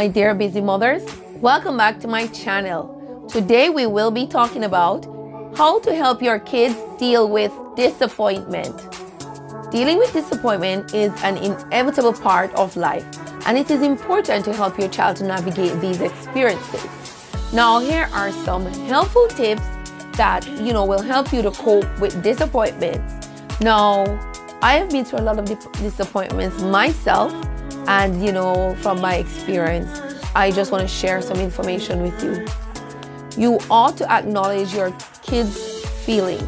my dear busy mothers. Welcome back to my channel. Today we will be talking about how to help your kids deal with disappointment. Dealing with disappointment is an inevitable part of life, and it is important to help your child to navigate these experiences. Now, here are some helpful tips that will help you to cope with disappointments. Now, I have been through a lot of disappointments myself, and from my experience, I just want to share some information with you. You ought to acknowledge your kids' feelings.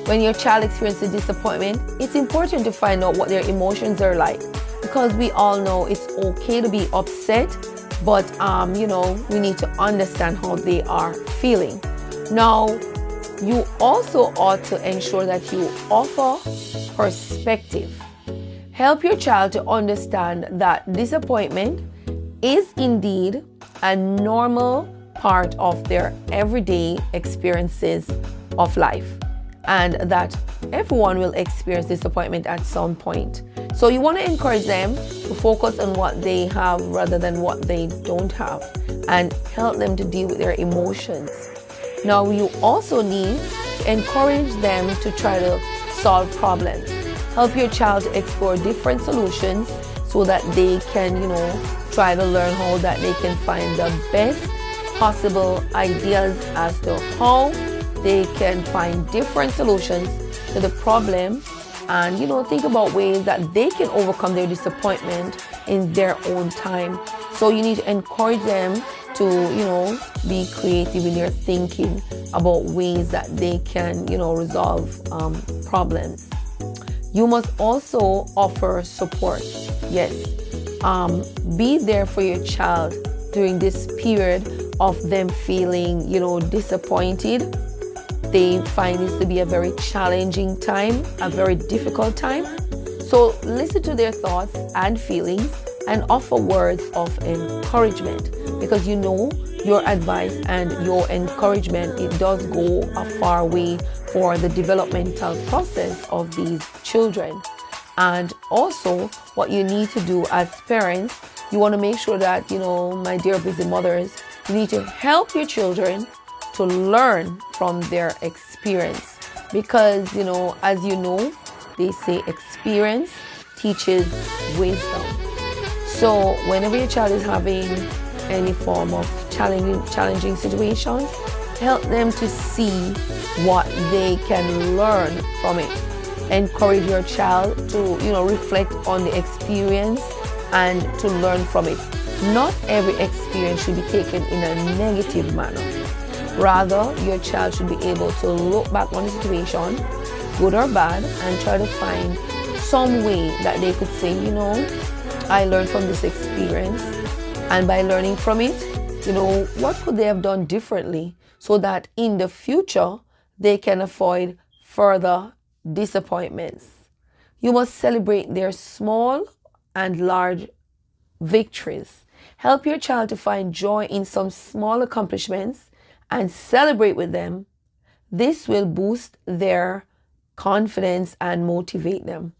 When your child experiences disappointment, it's important to find out what their emotions are like, because we all know it's okay to be upset, but we need to understand how they are feeling. Now, you also ought to ensure that you offer perspective. Help your child to understand that disappointment is indeed a normal part of their everyday experiences of life, and that everyone will experience disappointment at some point. So you want to encourage them to focus on what they have rather than what they don't have, and help them to deal with their emotions. Now, you also need to encourage them to try to solve problems. Help your child to explore different solutions so that they can, try to learn how that they can find the best possible ideas as to how they can find different solutions to the problem, and think about ways that they can overcome their disappointment in their own time. So you need to encourage them to be creative in their thinking about ways that they can resolve problems. You must also offer support. Yes, be there for your child during this period of them feeling disappointed. They find this to be a very challenging time, a very difficult time. So listen to their thoughts and feelings and offer words of encouragement, because your advice and your encouragement, it does go a far way for the developmental process of these children. And also, what you need to do as parents, you want to make sure that, my dear busy mothers, you need to help your children to learn from their experience, because as they say, experience teaches wisdom. So whenever your child is having any form of challenging situations, help them to see what they can learn from it. Encourage your child to reflect on the experience and to learn from it. Not every experience should be taken in a negative manner. Rather, your child should be able to look back on the situation, good or bad, and try to find some way that they could say, I learned from this experience, and by learning from it, what could they have done differently so that in the future they can avoid further disappointments. You must celebrate their small and large victories. Help your child to find joy in some small accomplishments and celebrate with them. This will boost their confidence and motivate them.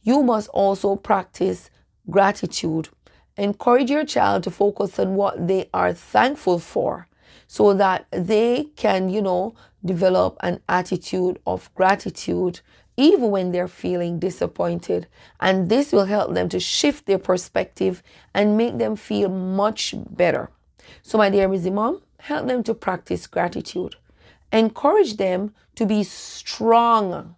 You must also practice gratitude. Encourage your child to focus on what they are thankful for, so that they can, develop an attitude of gratitude even when they're feeling disappointed. And this will help them to shift their perspective and make them feel much better. So my dear busy mom, help them to practice gratitude. Encourage them to be strong.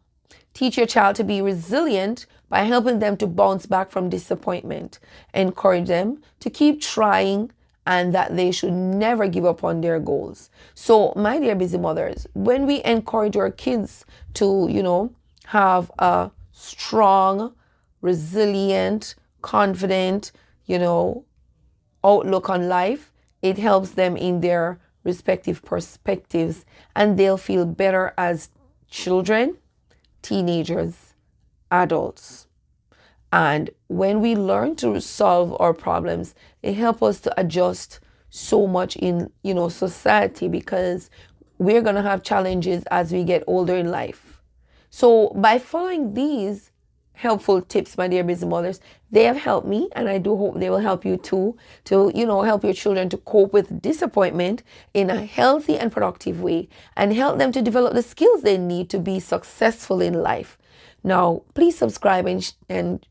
Teach your child to be resilient by helping them to bounce back from disappointment. Encourage them to keep trying and that they should never give up on their goals. So, my dear busy mothers, when we encourage our kids to, have a strong, resilient, confident, outlook on life, it helps them in their respective perspectives, and they'll feel better as children, teenagers, adults. And when we learn to solve our problems, it helps us to adjust so much in, society, because we're going to have challenges as we get older in life. So by following these helpful tips, my dear busy mothers. They have helped me, and I do hope they will help you too, to, help your children to cope with disappointment in a healthy and productive way, and help them to develop the skills they need to be successful in life. Now, please subscribe and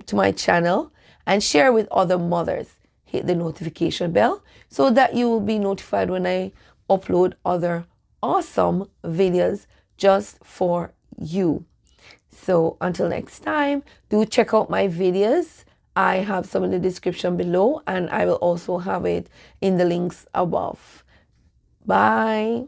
to my channel and share with other mothers. Hit the notification bell so that you will be notified when I upload other awesome videos just for you. So until next time, do check out my videos. I have some in the description below, and I will also have it in the links above. Bye.